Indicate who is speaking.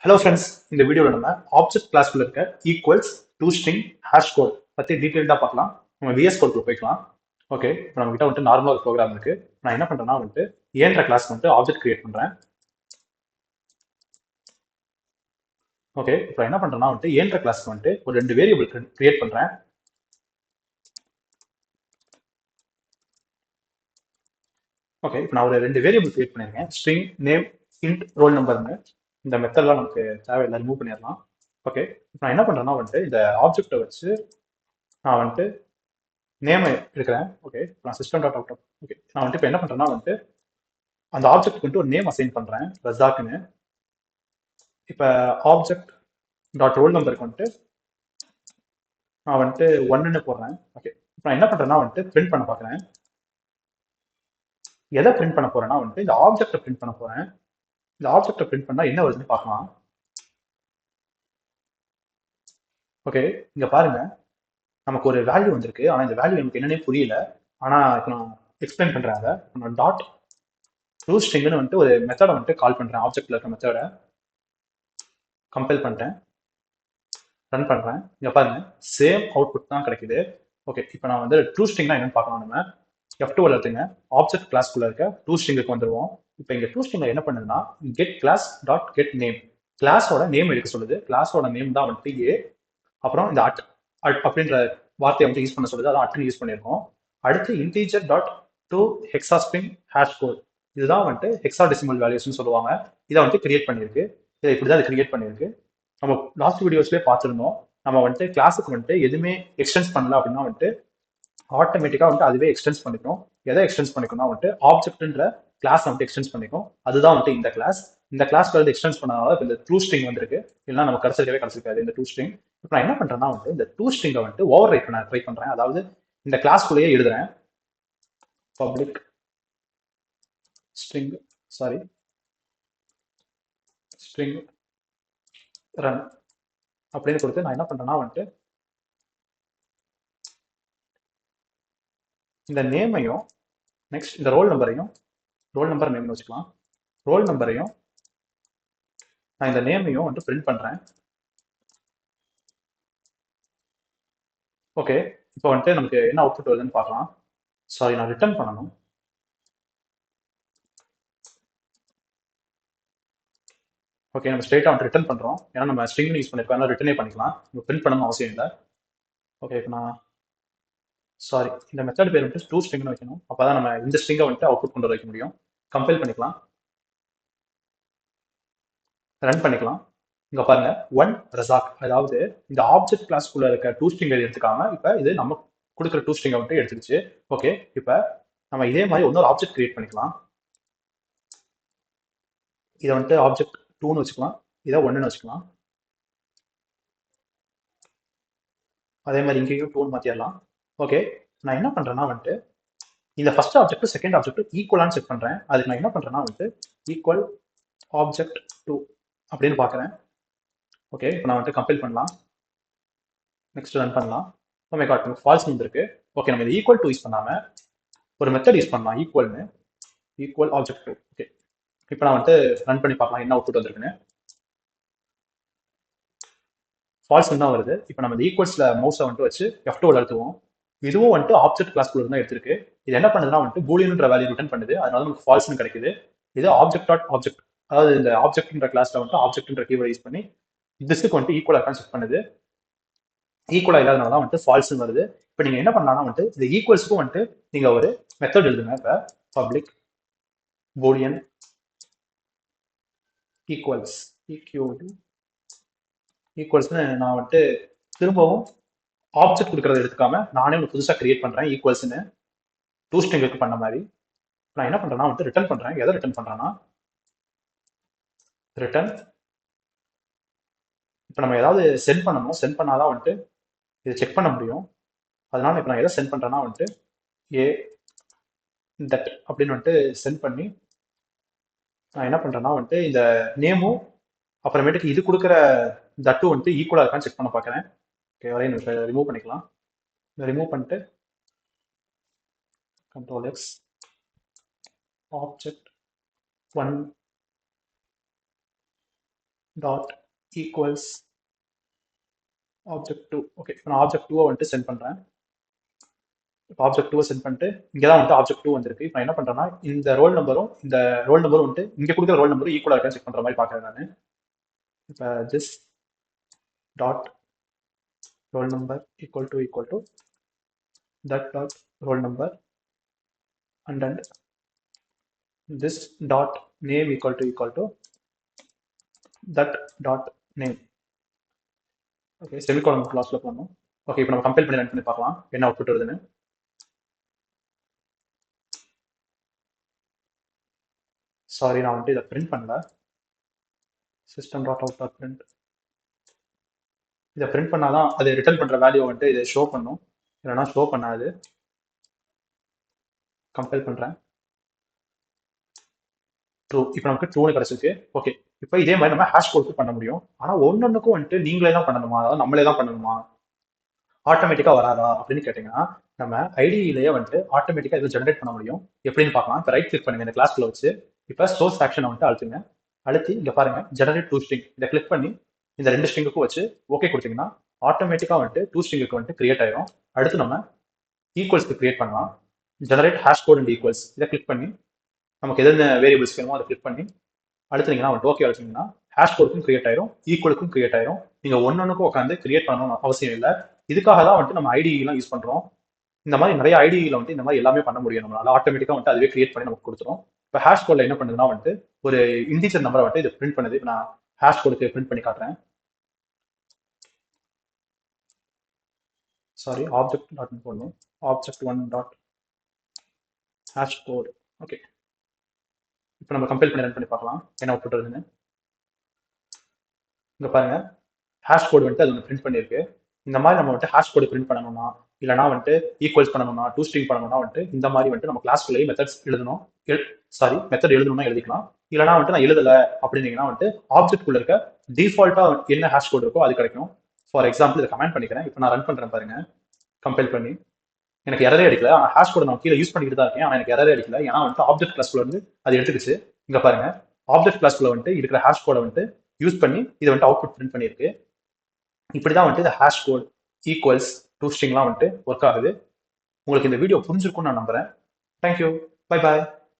Speaker 1: Hello friends, இந்த வீடியோவில் நம்ம ஆப்ஜெக்ட் கிளாஸ்க்குள்ள இருக்க equals to string hash code பற்றி டீட்டெயில்டாக பார்க்கலாம். நம்ம விஎஸ் கோட்ல போய்க்கலாம். ஓகே, இப்போ நம்ம கிட்ட வந்துட்டு நார்மல் ப்ரோக்ராம் இருக்கு. நான் என்ன பண்றேன்னா வந்துட்டு ஏன்ற கிளாஸ் வந்துட்டு ஆப்ஜெக்ட் கிரியேட் பண்றேன். ஓகே, இப்போ என்ன பண்றேன்னா வந்துட்டு ஏன்ற கிளாஸ்க்கு வந்துட்டு ஒரு ரெண்டு வேரியபிள் கிரியேட் பண்றேன். ஓகே, இப்போ நான் ஒரு ரெண்டு வேரியபிள் கிரியேட் பண்ணிருக்கேன். ஸ்ட்ரிங் நேம் இன்ட் ரோல் நம்பர்னு. இந்த மெத்தட்லாம் நமக்கு தேவையில்லை, ரிமூவ் பண்ணிடலாம். ஓகே, இப்போ நான் என்ன பண்றேன்னா வந்துட்டு இந்த ஆப்ஜெக்டை வச்சு நான் வந்துட்டு நேம் எடுக்கிறேன். ஓகே, நான் சிஸ்டம் டாட் அவுட். ஓகே, நான் வந்துட்டு இப்போ என்ன பண்றேன்னா வந்துட்டு அந்த ஆப்ஜெக்ட் வந்துட்டு ஒரு நேம் அசைன் பண்றேன், ரஸாக்னு. இப்போ ஆப்ஜெக்ட் டாட் ரோல் நம்பருக்கு வந்துட்டு நான் வந்துட்டு ஒன்னுன்னு போடுறேன். ஓகே, இப்போ நான் என்ன பண்றேன்னா வந்துட்டு பிரிண்ட் பண்ண பார்க்குறேன். எதை பிரிண்ட் பண்ண போறேன்னா வந்துட்டு இந்த ஆப்ஜெக்டை பிரிண்ட் பண்ண போறேன். இந்த ஆப்ஜெக்டை பிரிண்ட் பண்ணா என்ன வருதுன்னு பார்க்கலாம். ஓகே, இங்க பாருங்க, நமக்கு ஒரு வேல்யூ வந்திருக்கு. ஆனா இந்த வேல்யூ எனக்கு என்னன்னே புரியல. ஆனா இப்போ நான் எக்ஸ்பிளைன் பண்றேன். அதை நான் டாட் ட்ரூ ஸ்ட்ரிங்னு வந்துட்டு ஒரு மெத்தடை வந்துட்டு கால் பண்றேன். ஆப்ஜெக்ட்ல இருக்க மெத்தடை கம்பைல் பண்ணிட்டேன், ரன் பண்றேன். இங்க பாருங்க, சேம் அவுட்புட் தான் கிடைக்குது. ஓகே, இப்போ நான் வந்து ட்ரூ ஸ்ட்ரிங்னா என்னன்னு பார்க்கலாம். நம்ம F2 எடுத்துங்க, ஆப்ஜெக்ட் கிளாஸ்க்குள்ள இருக்க ட்ரூ ஸ்ட்ரிங்குக்கு வந்துருவோம். இப்போ இங்க ட்ரூ ஸ்ட்ரிங்ல என்ன பண்ணுதுன்னா get class dot get name, கிளாஸோட நேம் எடுக்க சொல்லுது. கிளாஸோட நேம் தான் வந்துட்டு ஏ. அப்புறம் இந்த அட் அட் அப்படின்ற வார்த்தையை வந்து யூஸ் பண்ண சொல்லுது, அதான் அட்னு யூஸ் பண்ணியிருக்கோம். அடுத்து integer dot to hexa string hash code, இதுதான் வந்துட்டு ஹெக்ஸா டெசிமல் வேல்யூஸ்னு சொல்லுவாங்க. இதை வந்துட்டு கிரியேட் பண்ணியிருக்கு. இதை இப்படிதான் இது கிரியேட் பண்ணியிருக்கு. நம்ம லாஸ்ட் வீடியோஸ்லேயே பார்த்துருந்தோம். நம்ம வந்துட்டு கிளாஸுக்கு வந்துட்டு எதுவுமே எக்ஸ்டென்ஸ் பண்ணல அப்படின்னா வந்துட்டு ஆட்டோமேட்டிக்காக வந்துட்டு அதுவே எக்ஸ்டென்ஸ் பண்ணிக்கும். எதை எக்ஸ்டென்ஸ் பண்ணிக்கணும்னா வந்துட்டு ஆப்ஜெக்ட்ன்ற கிளாஸ் வந்துட்டு எக்ஸ்டென்ஸ் பண்ணிக்கும். அதுதான் வந்துட்டு இந்த கிளாஸ். இந்த கிளாஸ்ல வந்து எக்ஸ்டென்ஸ் பண்ணனால இப்போ இந்த ட்ரூ ஸ்ட்ரிங் வந்திருக்கு. இல்லைன்னா நம்ம கிடைச்சிருக்காது இந்த ட்ரூ ஸ்ட்ரிங். இப்போ நான் என்ன பண்றேன்னா வந்துட்டு இந்த ட்ரூ ஸ்ட்ரிங்கை வந்துட்டு ஓவர் ரைட் பண்ண ட்ரை பண்றேன். அதாவது இந்த கிளாஸ்க்குள்ளேயே எழுதுறேன், public string sorry string run அப்படின்னு கொடுத்து நான் என்ன பண்றேன்னா வந்துட்டு இந்த நேமையும் நெக்ஸ்ட் இந்த ரோல் நம்பரையும், ரோல் நம்பர் நேம்னு வச்சுக்கலாம், ரோல் நம்பரையும் நான் இந்த நேமையும் வந்துட்டு பிரிண்ட் பண்றேன். ஓகே, இப்போ வந்துட்டு நமக்கு என்ன அவுட்புட் வருதுன்னு பார்க்கலாம். சாரி, நான் ரிட்டர்ன் பண்ணணும். ஓகே, நம்ம ஸ்ட்ரெயிட்டாக வந்து ரிட்டர்ன் பண்ணுறோம். ஏன்னா நம்ம ஸ்ட்ரிங் யூஸ் பண்ணிருக்கோம், அதனால ரிட்டர்னே பண்ணிக்கலாம். நம்ம பிரிண்ட் பண்ணணும் அவசியம் இல்லை. ஓகே, இப்போ நான் சாரி, இந்த மெத்தட் பேர் வந்துட்டு டூ ஸ்ட்ரிங்னு வைக்கணும். அப்போ தான் நம்ம இந்த ஸ்ட்ரிங்கை வந்துட்டு அவுட்புட் கொண்டு வைக்க முடியும். கம்பைல் பண்ணிக்கலாம், ரன் பண்ணிக்கலாம். இங்க பாருங்க, ஒன் ரசாக், அதாவது இந்த ஆப்ஜெக்ட் கிளாஸ்க்குள்ள இருக்க டூ ஸ்ட்ரிங் எடுத்துக்காம இப்போ இது நம்ம கொடுக்குற டூ ஸ்ட்ரிங்கை வந்துட்டு எடுத்துக்கிச்சு. ஓகே, இப்போ நம்ம இதே மாதிரி இன்னொரு ஆப்ஜெக்ட் கிரியேட் பண்ணிக்கலாம். இதை வந்துட்டு ஆப்ஜெக்ட் டூன்னு வச்சுக்கலாம், இதை ஒன்னுன்னு வச்சுக்கலாம். அதே மாதிரி இங்கேயும் டூன் மாற்றிடலாம். ஓகே, நான் என்ன பண்றேன்னா வந்துட்டு இந்த ஃபர்ஸ்ட் ஆப்ஜெக்ட் செகண்ட் ஆப்ஜெக்ட் ஈக்குவலான்னு செக் பண்றேன். அதுக்கு நான் என்ன பண்றேன்னா வந்துட்டு ஈக்குவல் ஆப்ஜெக்ட் டூ அப்படின்னு பார்க்குறேன். ஓகே, இப்போ நான் வந்துட்டு கம்பைல் பண்ணலாம், நெக்ஸ்ட் ரன் பண்ணலாம். ஓ மை காட், நமக்கு ஃபால்ஸ் வந்திருக்கு. ஓகே, நம்ம இந்த ஈக்குவல் டூ யூஸ் பண்ணாம ஒரு மெத்தட் யூஸ் பண்ணலாம், ஈக்குவல்னு, ஈக்குவல் ஆப்ஜெக்ட் டூ. ஓகே, இப்போ நான் வந்துட்டு ரன் பண்ணி பார்க்கலாம் என்ன அவுட்புட் வந்திருக்குன்னு. ஃபால்ஸ் தான் வருது. இப்போ நம்ம இந்த ஈக்குவல்ஸ்ல மவுஸை வந்துட்டு வச்சு F2 அழுத்துவோம். இதுவும் வந்துட்டு ஆப்ஜெக்ட் கிளாஸ்க்குள்ள தான் எடுத்திருக்கு. இது என்ன பண்ணுதுன்னா வந்துட்டு பூலியன்ற வேல்யூ ரிட்டர்ன் பண்ணுது, அதனால நமக்கு ஃபால்ஸ்னு கிடைக்குது. இது ஆப்ஜெக்ட் டாட் ஆப்ஜெக்ட், அதாவது இந்த ஆப்ஜெக்ட்ன்ற கிளாஸ்ல வந்துட்டு ஆப்ஜெக்ட்ன்ற கீவேர்ட் யூஸ் பண்ணி திஸ்க்கு வந்துட்டு ஈக்குவலா இருக்கான்னு செக் பண்ணுது. ஈக்குவலா இல்லாதனால தான் வந்துட்டு ஃபால்ஸ்னு வருது. இப்போ நீங்க என்ன பண்ணலாம்னா வந்துட்டு இந்த ஈக்குவல்ஸ்க்கும் வந்துட்டு நீங்க ஒரு மெத்தட் எழுதுங்க. இப்போ பப்ளிக் பூலியன் ஈக்குவல்ஸ் ஈக்குவல்ஸ்னு நான் வந்துட்டு திரும்பவும் ஆப்ஜெக்ட் கொடுக்கறத எடுத்துக்காம நானே ஒரு புதுசாக கிரியேட் பண்றேன் ஈக்குவல்ஸ்னு, டூ ஸ்ட்ரிங்குக்கு பண்ண மாதிரி. நான் என்ன பண்றேன்னா வந்துட்டு ரிட்டர்ன் பண்றேன். எதை ரிட்டர்ன் பண்றேன்னா ரிட்டர்ன். இப்போ நம்ம ஏதாவது சென்ட் பண்ணணும், சென்ட் பண்ணாதான் வந்துட்டு இதை செக் பண்ண முடியும். அதனால இப்போ நான் எதை சென்ட் பண்றேன்னா வந்துட்டு ஏ தட் அப்படின்னு வந்துட்டு சென்ட் பண்ணி நான் என்ன பண்றேன்னா வந்துட்டு இந்த நேமும் அப்புறமேட்டுக்கு இது கொடுக்குற தட்டும் வந்துட்டு ஈக்குவலா இருக்கான்னு செக் பண்ண பார்க்குறேன். ஓகே, ஒரே நிமிஷம் ரிமூவ் பண்ணிக்கலாம். ரிமூவ் பண்ணிட்டு control X object one dot equals object two. Okay, நான் ஆப்ஜெக்ட் டூவை வந்துட்டு சென்ட் பண்ணுறேன். இப்போ ஆப்ஜெக்ட் டூவை சென்ட் பண்ணிட்டு இங்கே தான் வந்துட்டு ஆப்ஜெக்ட் டூ வந்திருக்கு. இப்போ என்ன பண்ணுறேன்னா இந்த ரோல் நம்பரும் இந்த ரோல் நம்பரும் வந்துட்டு இங்கே கொடுக்குற ரோல் நம்பரும் ஈக்குவலாக இருக்கான்னு செக் பண்ணுற மாதிரி பார்க்குறேன் நான். இப்போ this dot roll number equal to that dot roll number and then this dot name equal to that dot name. Okay, semicolon கிளாஸ்ல போடணும். ஓகே, இப்போ நம்ம கம்பைல் பண்ணி ரன் பண்ணி பார்க்கலாம் என்ன அவுட்புட் வருதுன்னு. சாரி, நான் வந்துட்டு இதை பிரிண்ட் பண்ணல. System dot out dot print. இதை பிரிண்ட் பண்ணாதான் அது ரிட்டர்ன் பண்ற வேல்யூ வந்துட்டு இதை ஷோ பண்ணும், இல்லைன்னா ஷோ பண்ணாது. கம்பைல் பண்றேன். ட்ரூ. இப்போ நமக்கு ட்ரூன்னு கிடைச்சிருக்கு. ஓகே, இப்போ இதே மாதிரி நம்ம ஹேஷ் கோடுக்கு பண்ண முடியும். ஆனால் ஒன்னொன்னுக்கும் வந்துட்டு நீங்களே தான் பண்ணணுமா, அதாவது நம்மளே தான் பண்ணணுமா, ஆட்டோமேட்டிக்கா வராதா அப்படின்னு கேட்டீங்கன்னா நம்ம ஐடியிலேயே வந்துட்டு ஆட்டோமேட்டிக்கா இது ஜெனரேட் பண்ண முடியும். எப்படின்னு பார்க்கலாம். இப்போ ரைட் கிளிக் பண்ணுங்க இந்த கிளாஸ்க்குள்ள வச்சு. இப்போ சோர்ஸ் ஆக்ஷனை வந்துட்டு அழுத்துங்க. அழுத்தி இங்க பாருங்க ஜெனரேட் டூ ஸ்ட்ரிங். இதை கிளிக் பண்ணி இந்த ரெண்டு ஸ்ட்ரிங்குக்கும் வச்சு ஓகே கொடுத்தீங்கன்னா ஆட்டோமேட்டிக்கா வந்துட்டு டூ ஸ்ட்ரிங்குக்கு வந்துட்டு கிரியேட் ஆயிரும். அடுத்து நம்ம ஈக்குவல்ஸ்க்கு கிரியேட் பண்ணலாம். Generate hash code and equals. இதை கிளிக் பண்ணி நமக்கு எதென்ன வேரியபிள்ஸ் வேணுமோ அதை கிளிக் பண்ணி அழுத்துனீங்கன்னா வந்துட்டு ஓகே அழுத்திங்கன்னா ஹேஷ் கோடுக்கும் கிரியேட் ஆயிரும், ஈக்குவலுக்கும் கிரியேட் ஆயிரும். நீங்க ஒன்னொன்னுக்கும் உட்காந்து கிரியேட் பண்ணணும்னு அவசியம் இல்லை. இதுக்காக தான் வந்துட்டு நம்ம ஐடிலாம் யூஸ் பண்றோம். இந்த மாதிரி நிறைய ஐடியில் வந்துட்டு இந்த மாதிரி எல்லாமே பண்ண முடியும் நம்மளால. ஆட்டோமேட்டிக்கா வந்துட்டு அதுவே கிரியேட் பண்ணி நமக்கு கொடுத்துரும். இப்போ ஹேஷ் கோட்ல என்ன பண்ணுதுன்னா வந்துட்டு ஒரு இன்டிஜர் நம்பரை வந்துட்டு இது பிரிண்ட் பண்ணுது. இப்போ நான் ஹேஷ் கோடுக்கு பிரிண்ட் பண்ணி காட்டுறேன். சாரி, ஆப்ஜெக்ட் டாட் போடணும். Object one dot hash code. Okay, இப்போ நம்ம கம்பைல் பண்ணி ரன் பண்ணி பார்க்கலாம் என்ன அவுட்புட் வருதுன்னு. இங்க பாருங்க ஹேஷ் கோடு வந்துட்டு அது ஒன்று பிரிண்ட் பண்ணியிருக்கு. இந்த மாதிரி நம்ம வந்துட்டு ஹேஷ் கோடு பிரிண்ட் பண்ணணும்னா, இல்லைனா வந்துட்டு ஈக்குவல்ஸ் பண்ணணும்னா, டூ ஸ்ட்ரிங் பண்ணணும்னா வந்துட்டு இந்த மாதிரி வந்துட்டு நம்ம கிளாஸ்க்குள்ளேயே மெத்தட்ஸ் எழுதணும். மெத்தட் எழுதணும்னா எழுதிக்கலாம். இல்லைனா வந்துட்டு நான் எழுதலை அப்படின்னீங்கன்னா வந்துட்டு ஆப்ஜெக்ட்குள்ள இருக்க டிஃபால்ட்டா என்ன ஹேஷ் கோடு இருக்கோ அது கிடைக்கும். ஃபார் எக்ஸாம்பிள் இதை கமெண்ட் பண்ணிக்கிறேன். இப்போ நான் ரன் பண்றேன் பாருங்க. கம்பைல் பண்ணி எனக்கு எரரே அடிக்கல. ஆனால் ஹேஷ் கோட் நான் கீழே யூஸ் பண்ணிட்டு தான் இருக்கேன். ஆனால் எனக்கு எரரே அடிக்கல. ஏன்னா வந்துட்டு ஆப்ஜெக்ட் கிளாஸ்க்குள்ள இருந்து அது எடுத்துக்கிச்சு. இங்க பாருங்க ஆப்ஜெக்ட் கிளாஸ்க்குள்ள வந்துட்டு இருக்கிற ஹேஷ் கோடை வந்துட்டு யூஸ் பண்ணி இதை வந்துட்டு அவுட்புட் பிரிண்ட் பண்ணியிருக்கு. இப்படிதான் வந்துட்டு இந்த ஹேஷ் கோட் ஈக்குவல்ஸ் டூ ஸ்ட்ரிங்லாம் வந்துட்டு ஒர்க் ஆகுது. உங்களுக்கு இந்த வீடியோ புரிஞ்சிருக்கும்னு நான் நம்புறேன். தேங்க்யூ. Bye bye.